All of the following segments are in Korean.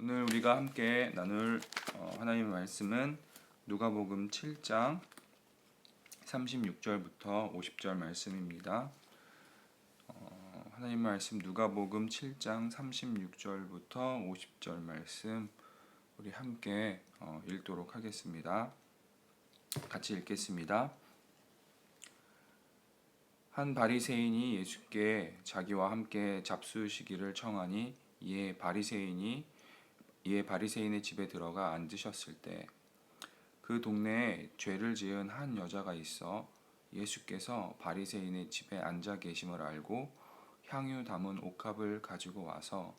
오늘 우리가 함께 나눌 하나님의 말씀은 누가복음 7장 36절부터 50절 말씀입니다. 하나님 말씀 누가복음 7장 36절부터 50절 말씀 우리 함께 읽도록 하겠습니다. 같이 읽겠습니다. 한 바리새인이 예수께 자기와 함께 잡수시기를 청하니 이에 바리새인의 집에 들어가 앉으셨을 때 그 동네에 죄를 지은 한 여자가 있어 예수께서 바리새인의 집에 앉아 계심을 알고 향유 담은 옥합을 가지고 와서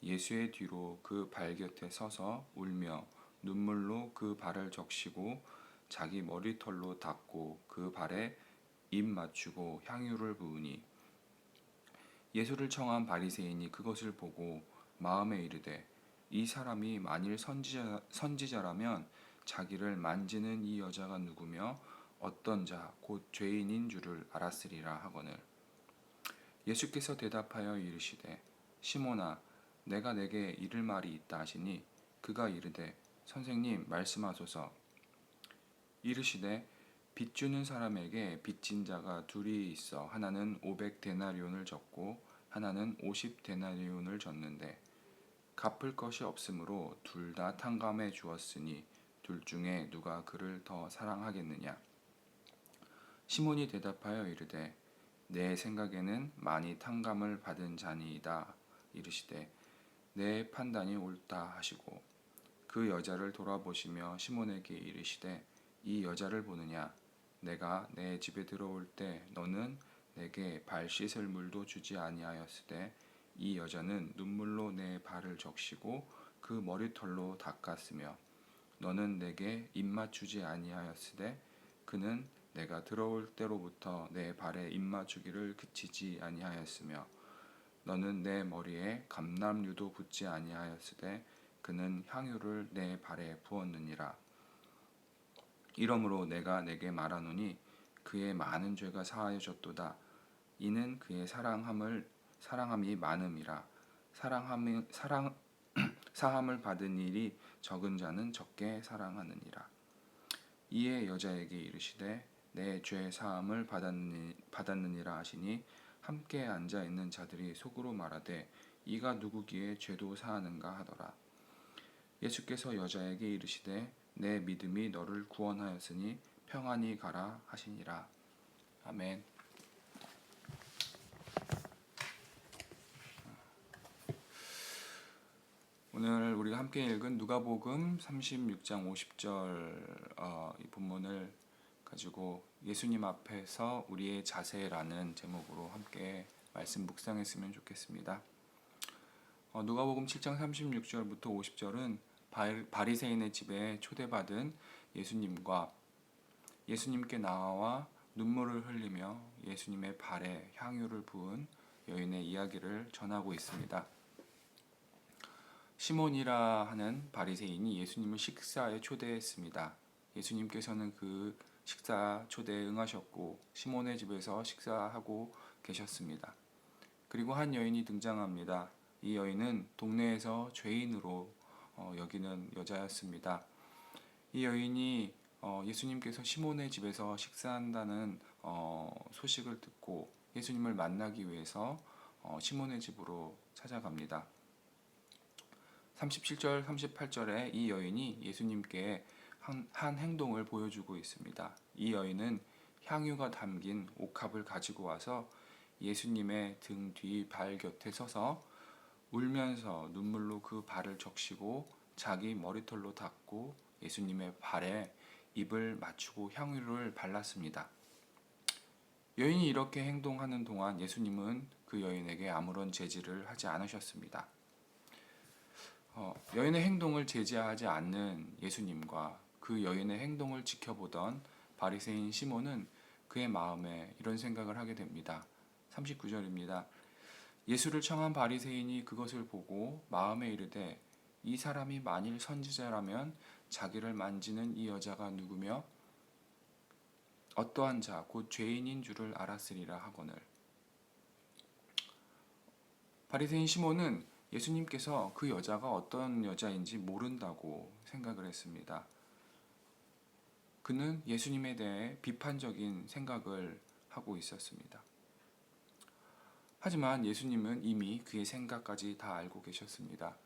예수의 뒤로 그 발 곁에 서서 울며 눈물로 그 발을 적시고 자기 머리털로 닦고 그 발에 입 맞추고 향유를 부으니 예수를 청한 바리새인이 그것을 보고 마음에 이르되 이 사람이 만일 선지자라면 자기를 만지는 이 여자가 누구며 어떤 자 곧 죄인인 줄을 알았으리라 하거늘 예수께서 대답하여 이르시되 시몬아 내가 내게 이를 말이 있다 하시니 그가 이르되 선생님 말씀하소서. 이르시되 빚 주는 사람에게 빚진 자가 둘이 있어 하나는 500데나리온을 졌고 하나는 50데나리온을 졌는데 갚을 것이 없으므로 둘 다 탕감해 주었으니 둘 중에 누가 그를 더 사랑하겠느냐. 시몬이 대답하여 이르되 내 생각에는 많이 탕감을 받은 자니이다. 이르시되 내 판단이 옳다 하시고 그 여자를 돌아보시며 시몬에게 이르시되 이 여자를 보느냐. 내가 내 집에 들어올 때 너는 내게 발 씻을 물도 주지 아니하였으되 이 여자는 눈물로 내 발을 적시고 그 머리털로 닦았으며 너는 내게 입 맞추지 아니하였으되 그는 내가 들어올 때로부터 내 발에 입 맞추기를 그치지 아니하였으며 너는 내 머리에 감람류도 붓지 아니하였으되 그는 향유를 내 발에 부었느니라. 이러므로 내가 내게 말하노니 그의 많은 죄가 사하여졌도다. 이는 그의 사랑함이 많음이라. 사함을 받은 일이 적은 자는 적게 사랑하느니라. 이에 여자에게 이르시되 내 죄 사함을 받았느니라 하시니 함께 앉아 있는 자들이 속으로 말하되 이가 누구기에 죄도 사하는가 하더라. 예수께서 여자에게 이르시되 내 믿음이 너를 구원하였으니 평안히 가라 하시니라. 아멘. 오늘 우리가 함께 읽은 누가복음 36장 50절 이 본문을 가지고 예수님 앞에서 우리의 자세라는 제목으로 함께 말씀 묵상했으면 좋겠습니다. 누가복음 7장 36절부터 50절은 바리새인의 집에 초대받은 예수님과 예수님께 나와 눈물을 흘리며 예수님의 발에 향유를 부은 여인의 이야기를 전하고 있습니다. 시몬이라 하는 바리새인이 예수님을 식사에 초대했습니다. 예수님께서는 그 식사 초대에 응하셨고 시몬의 집에서 식사하고 계셨습니다. 그리고 한 여인이 등장합니다. 이 여인은 동네에서 죄인으로 여기는 여자였습니다. 이 여인이 예수님께서 시몬의 집에서 식사한다는 소식을 듣고 예수님을 만나기 위해서 시몬의 집으로 찾아갑니다. 37절, 38절에 이 여인이 예수님께 한 행동을 보여주고 있습니다. 이 여인은 향유가 담긴 옥합을 가지고 와서 예수님의 등 뒤 발 곁에 서서 울면서 눈물로 그 발을 적시고 자기 머리털로 닦고 예수님의 발에 입을 맞추고 향유를 발랐습니다. 여인이 이렇게 행동하는 동안 예수님은 그 여인에게 아무런 제지를 하지 않으셨습니다. 여인의 행동을 제지하지 않는 예수님과 그 여인의 행동을 지켜보던 바리새인 시몬은 그의 마음에 이런 생각을 하게 됩니다. 39절입니다. 예수를 청한 바리새인이 그것을 보고 마음에 이르되 이 사람이 만일 선지자라면 자기를 만지는 이 여자가 누구며 어떠한 자 곧 죄인인 줄을 알았으리라 하거늘. 바리새인 시몬은 예수님께서 그 여자가 어떤 여자인지 모른다고 생각을 했습니다. 그는 예수님에 대해 비판적인 생각을 하고 있었습니다. 하지만 예수님은 이미 그의 생각까지 다 알고 계셨습니다.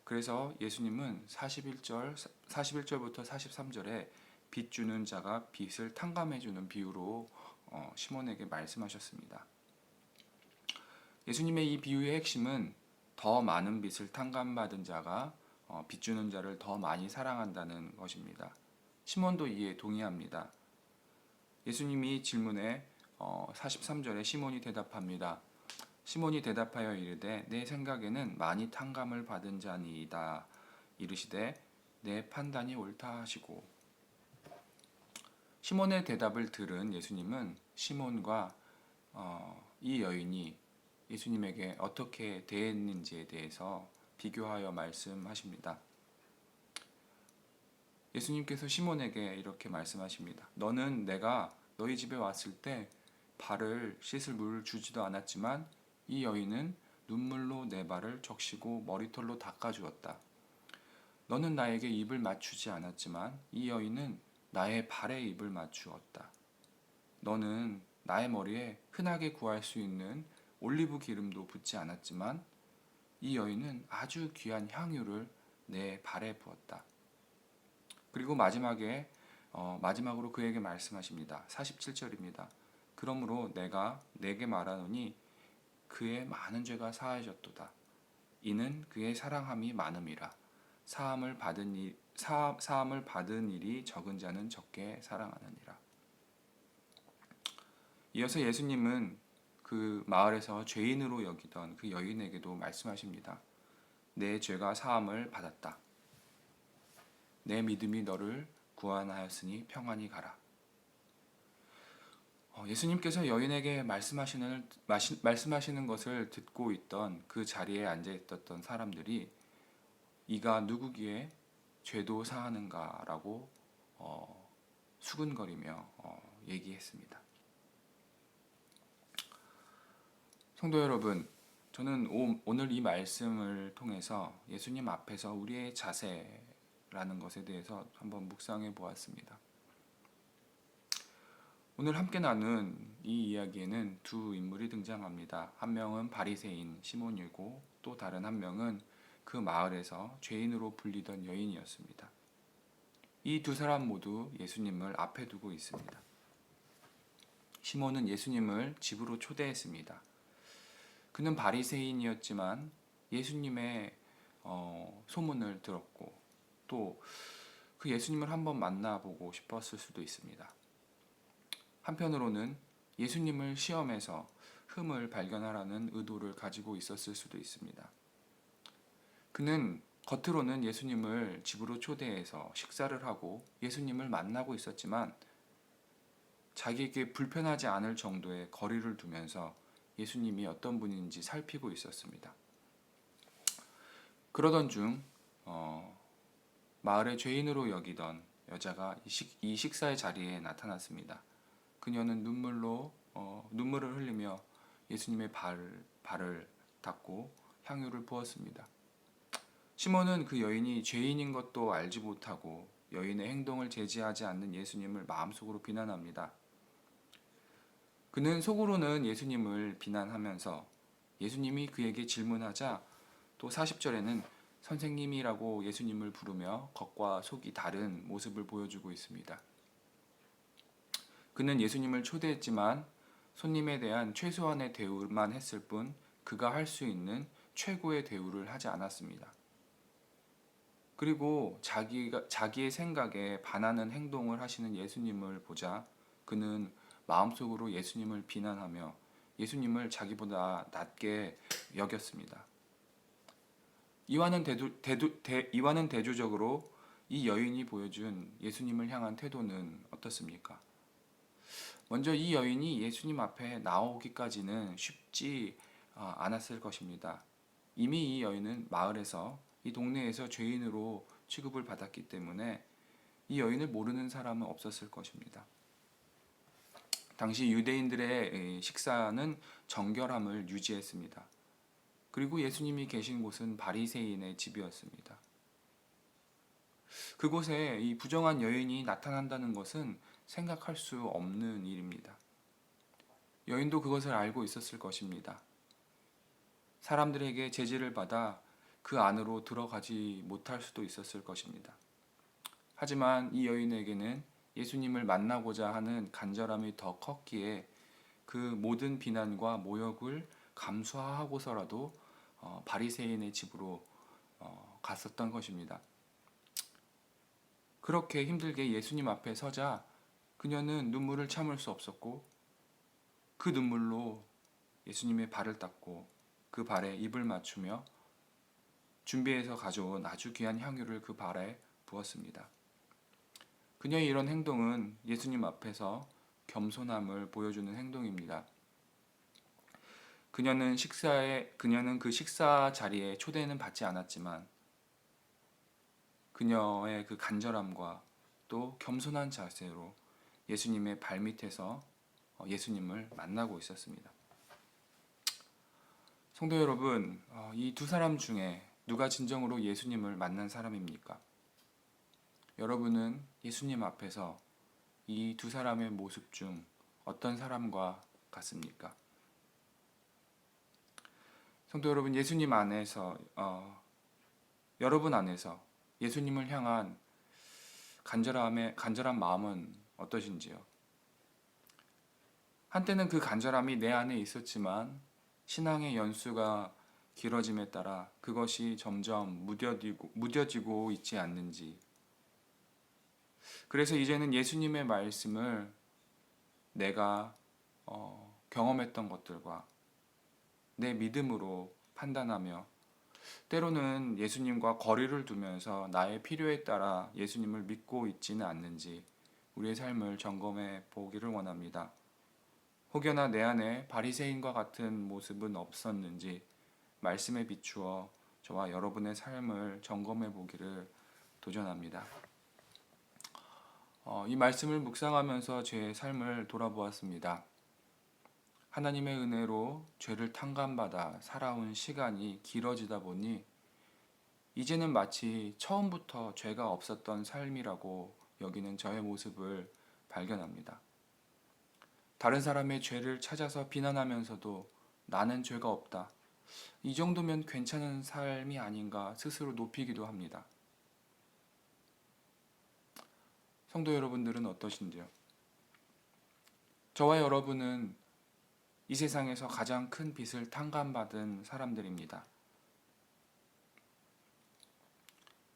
그래서 예수님은 41절부터 43절에 빚 주는 자가 빚을 탕감해 주는 비유로 시몬에게 말씀하셨습니다. 예수님의 이 비유의 핵심은 더 많은 빚을 탕감받은 자가 빚 주는 자를 더 많이 사랑한다는 것입니다. 시몬도 이에 동의합니다. 예수님이 질문에 43절에 시몬이 대답합니다. 시몬이 대답하여 이르되 내 생각에는 많이 탕감을 받은 자니이다. 이르시되 내 판단이 옳다 하시고. 시몬의 대답을 들은 예수님은 시몬과 이 여인이 예수님에게 어떻게 대했는지에 대해서 비교하여 말씀하십니다. 예수님께서 시몬에게 이렇게 말씀하십니다. 너는 내가 너희 집에 왔을 때 발을 씻을 물을 주지도 않았지만 이 여인은 눈물로 내 발을 적시고 머리털로 닦아주었다. 너는 나에게 입을 맞추지 않았지만 이 여인은 나의 발에 입을 맞추었다. 너는 나의 머리에 흔하게 구할 수 있는 올리브 기름도 붓지 않았지만 이 여인은 아주 귀한 향유를 내 발에 부었다. 그리고 마지막으로 그에게 말씀하십니다. 47절입니다. 그러므로 내가 내게 말하노니 그의 많은 죄가 사하여졌도다. 이는 그의 사랑함이 많음이라. 사함을 받은 일이 적은 자는 적게 사랑하느니라. 이어서 예수님은 그 마을에서 죄인으로 여기던 그 여인에게도 말씀하십니다. 내 죄가 사함을 받았다. 내 믿음이 너를 구원하였으니 평안히 가라. 예수님께서 여인에게 말씀하시는 것을 듣고 있던 그 자리에 앉아 있었던 사람들이 이가 누구기에 죄도 사하는가라고 수근거리며 얘기했습니다. 성도 여러분, 저는 오늘 이 말씀을 통해서 예수님 앞에서 우리의 자세라는 것에 대해서 한번 묵상해 보았습니다. 오늘 함께 나눈 이 이야기에는 두 인물이 등장합니다. 한 명은 바리새인 시몬이고 또 다른 한 명은 그 마을에서 죄인으로 불리던 여인이었습니다. 이 두 사람 모두 예수님을 앞에 두고 있습니다. 시몬은 예수님을 집으로 초대했습니다. 그는 바리새인이었지만 예수님의 소문을 들었고 또 그 예수님을 한번 만나보고 싶었을 수도 있습니다. 한편으로는 예수님을 시험해서 흠을 발견하라는 의도를 가지고 있었을 수도 있습니다. 그는 겉으로는 예수님을 집으로 초대해서 식사를 하고 예수님을 만나고 있었지만 자기에게 불편하지 않을 정도의 거리를 두면서 예수님이 어떤 분인지 살피고 있었습니다. 그러던 중 마을의 죄인으로 여기던 여자가 이 식사의 자리에 나타났습니다. 그녀는 눈물을 흘리며 예수님의 발을 닦고 향유를 부었습니다. 시몬은 그 여인이 죄인인 것도 알지 못하고 여인의 행동을 제지하지 않는 예수님을 마음속으로 비난합니다. 그는 속으로는 예수님을 비난하면서 예수님이 그에게 질문하자 또 40절에는 선생님이라고 예수님을 부르며 겉과 속이 다른 모습을 보여주고 있습니다. 그는 예수님을 초대했지만 손님에 대한 최소한의 대우만 했을 뿐 그가 할 수 있는 최고의 대우를 하지 않았습니다. 그리고 자기의 생각에 반하는 행동을 하시는 예수님을 보자 그는 마음속으로 예수님을 비난하며 예수님을 자기보다 낮게 여겼습니다. 이와는 대조적으로 이 여인이 보여준 예수님을 향한 태도는 어떻습니까? 먼저 이 여인이 예수님 앞에 나오기까지는 쉽지 않았을 것입니다. 이미 이 여인은 마을에서 이 동네에서 죄인으로 취급을 받았기 때문에 이 여인을 모르는 사람은 없었을 것입니다. 당시 유대인들의 식사는 정결함을 유지했습니다. 그리고 예수님이 계신 곳은 바리새인의 집이었습니다. 그곳에 이 부정한 여인이 나타난다는 것은 생각할 수 없는 일입니다. 여인도 그것을 알고 있었을 것입니다. 사람들에게 제지를 받아 그 안으로 들어가지 못할 수도 있었을 것입니다. 하지만 이 여인에게는 예수님을 만나고자 하는 간절함이 더 컸기에 그 모든 비난과 모욕을 감수하고서라도 바리새인의 집으로 갔었던 것입니다. 그렇게 힘들게 예수님 앞에 서자 그녀는 눈물을 참을 수 없었고 그 눈물로 예수님의 발을 닦고 그 발에 입을 맞추며 준비해서 가져온 아주 귀한 향유를 그 발에 부었습니다. 그녀의 이런 행동은 예수님 앞에서 겸손함을 보여주는 행동입니다. 그녀는 그 식사 자리에 초대는 받지 않았지만 그녀의 그 간절함과 또 겸손한 자세로 예수님의 발밑에서 예수님을 만나고 있었습니다. 성도 여러분, 이 두 사람 중에 누가 진정으로 예수님을 만난 사람입니까? 여러분은 예수님 앞에서 이 두 사람의 모습 중 어떤 사람과 같습니까? 성도 여러분, 예수님 안에서 여러분 안에서 예수님을 향한 간절한 마음은 어떠신지요? 한때는 그 간절함이 내 안에 있었지만 신앙의 연수가 길어짐에 따라 그것이 점점 무뎌지고 있지 않는지. 그래서 이제는 예수님의 말씀을 내가 경험했던 것들과 내 믿음으로 판단하며 때로는 예수님과 거리를 두면서 나의 필요에 따라 예수님을 믿고 있지는 않는지 우리의 삶을 점검해 보기를 원합니다. 혹여나 내 안에 바리새인과 같은 모습은 없었는지 말씀에 비추어 저와 여러분의 삶을 점검해 보기를 도전합니다. 이 말씀을 묵상하면서 제 삶을 돌아보았습니다. 하나님의 은혜로 죄를 탕감받아 살아온 시간이 길어지다 보니 이제는 마치 처음부터 죄가 없었던 삶이라고 여기는 저의 모습을 발견합니다. 다른 사람의 죄를 찾아서 비난하면서도 나는 죄가 없다. 이 정도면 괜찮은 삶이 아닌가 스스로 높이기도 합니다. 성도 여러분들은 어떠신지요? 저와 여러분은 이 세상에서 가장 큰 빚을 탕감받은 사람들입니다.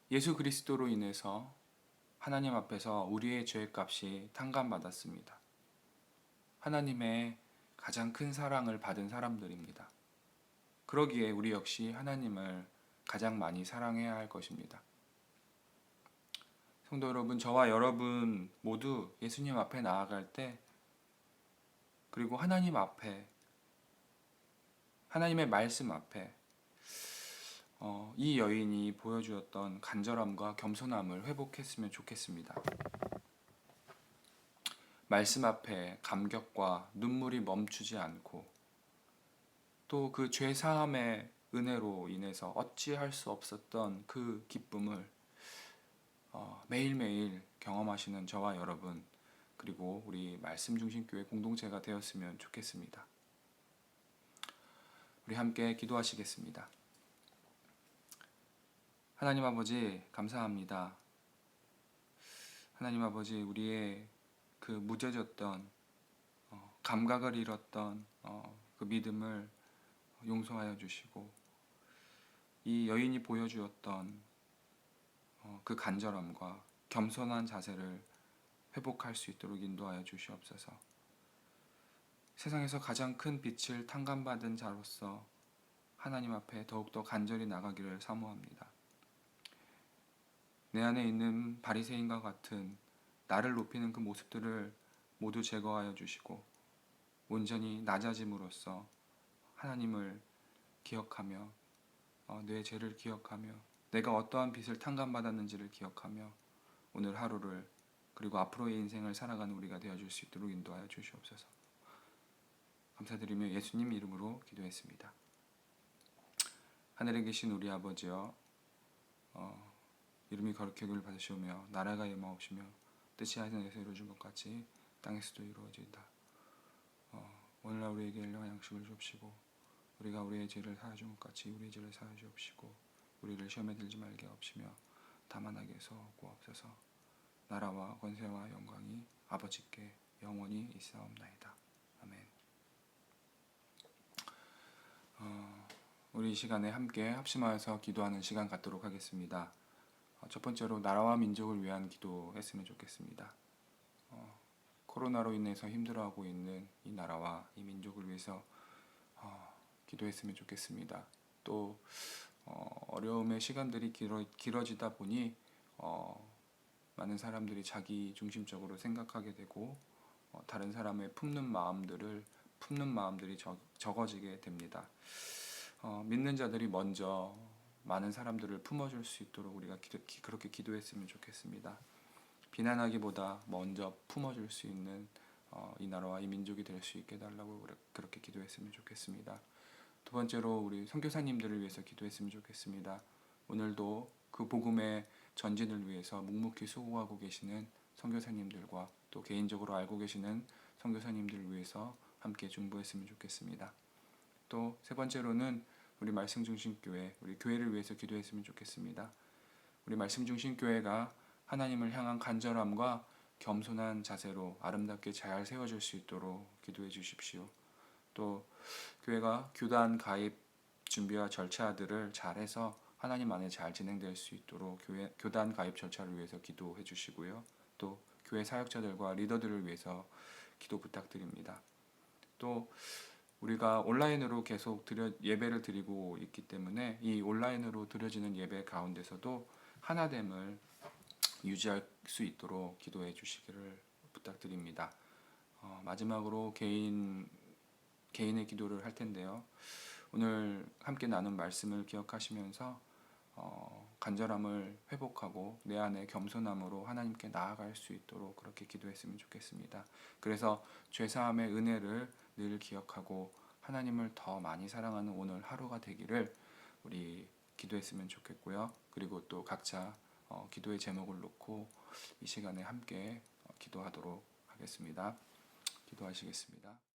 예수 그리스도로 인해서 하나님 앞에서 우리의 죄값이 탕감받았습니다. 하나님의 가장 큰 사랑을 받은 사람들입니다. 그러기에 우리 역시 하나님을 가장 많이 사랑해야 할 것입니다. 성도 여러분, 저와 여러분 모두 예수님 앞에 나아갈 때 그리고 하나님 앞에 하나님의 말씀 앞에 이 여인이 보여주었던 간절함과 겸손함을 회복했으면 좋겠습니다. 말씀 앞에 감격과 눈물이 멈추지 않고 또 그 죄 사함의 은혜로 인해서 어찌할 수 없었던 그 기쁨을 매일매일 경험하시는 저와 여러분 그리고 우리 말씀 중심 교회 공동체가 되었으면 좋겠습니다. 우리 함께 기도하시겠습니다. 하나님 아버지 감사합니다. 하나님 아버지 우리의 그 무뎌졌던 감각을 잃었던 그 믿음을 용서하여 주시고 이 여인이 보여주었던 그 간절함과 겸손한 자세를 회복할 수 있도록 인도하여 주시옵소서. 세상에서 가장 큰 빛을 탕감받은 자로서 하나님 앞에 더욱더 간절히 나가기를 사모합니다. 내 안에 있는 바리새인과 같은 나를 높이는 그 모습들을 모두 제거하여 주시고 온전히 낮아짐으로써 하나님을 기억하며 내 죄를 기억하며 내가 어떠한 빚을 탕감받았는지를 기억하며 오늘 하루를 그리고 앞으로의 인생을 살아가는 우리가 되어줄 수 있도록 인도하여 주시옵소서. 감사드리며 예수님 이름으로 기도했습니다. 하늘에 계신 우리 아버지여, 이름이 거룩히 여김을 받으시오며 나라가 임하옵시며 뜻이 하늘에서 이루어진 것 같이 땅에서도 이루어지이다. 오늘날 우리에게 일용할 양식을 주옵시고 우리가 우리의 죄를 사하여 준 것 같이 우리의 죄를 사하여 주옵시고 우리를 시험에 들지 말게 하옵시며 다만 악에서 구하옵소서. 나라와 권세와 영광이 아버지께 영원히 있사옵나이다. 아멘. 우리 이 시간에 함께 합심하여서 기도하는 시간 갖도록 하겠습니다. 첫 번째로 나라와 민족을 위한 기도했으면 좋겠습니다. 코로나로 인해서 힘들어하고 있는 이 나라와 이 민족을 위해서 기도했으면 좋겠습니다. 또 어려움의 시간들이 길어지다 보니 많은 사람들이 자기 중심적으로 생각하게 되고 다른 사람의 품는 마음들이 적어지게 됩니다. 믿는 자들이 먼저 많은 사람들을 품어줄 수 있도록 우리가 그렇게 기도했으면 좋겠습니다. 비난하기보다 먼저 품어줄 수 있는 이 나라와 이 민족이 될 수 있게 해달라고 그렇게 기도했으면 좋겠습니다. 두 번째로 우리 선교사님들을 위해서 기도했으면 좋겠습니다. 오늘도 그 복음의 전진을 위해서 묵묵히 수고하고 계시는 선교사님들과 또 개인적으로 알고 계시는 선교사님들을 위해서 함께 중보했으면 좋겠습니다. 또 세 번째로는 우리 말씀중심교회, 우리 교회를 위해서 기도했으면 좋겠습니다. 우리 말씀중심교회가 하나님을 향한 간절함과 겸손한 자세로 아름답게 잘 세워질 수 있도록 기도해 주십시오. 또 교회가 교단 가입 준비와 절차들을 잘해서 하나님 안에 잘 진행될 수 있도록 교단 가입 절차를 위해서 기도해 주시고요. 또 교회 사역자들과 리더들을 위해서 기도 부탁드립니다. 또 우리가 온라인으로 계속 예배를 드리고 있기 때문에 이 온라인으로 드려지는 예배 가운데서도 하나됨을 유지할 수 있도록 기도해 주시기를 부탁드립니다. 마지막으로 개인의 기도를 할 텐데요. 오늘 함께 나눈 말씀을 기억하시면서 간절함을 회복하고 내 안에 겸손함으로 하나님께 나아갈 수 있도록 그렇게 기도했으면 좋겠습니다. 그래서 죄사함의 은혜를 늘 기억하고 하나님을 더 많이 사랑하는 오늘 하루가 되기를 우리 기도했으면 좋겠고요. 그리고 또 각자 기도의 제목을 놓고 이 시간에 함께 기도하도록 하겠습니다. 기도하시겠습니다.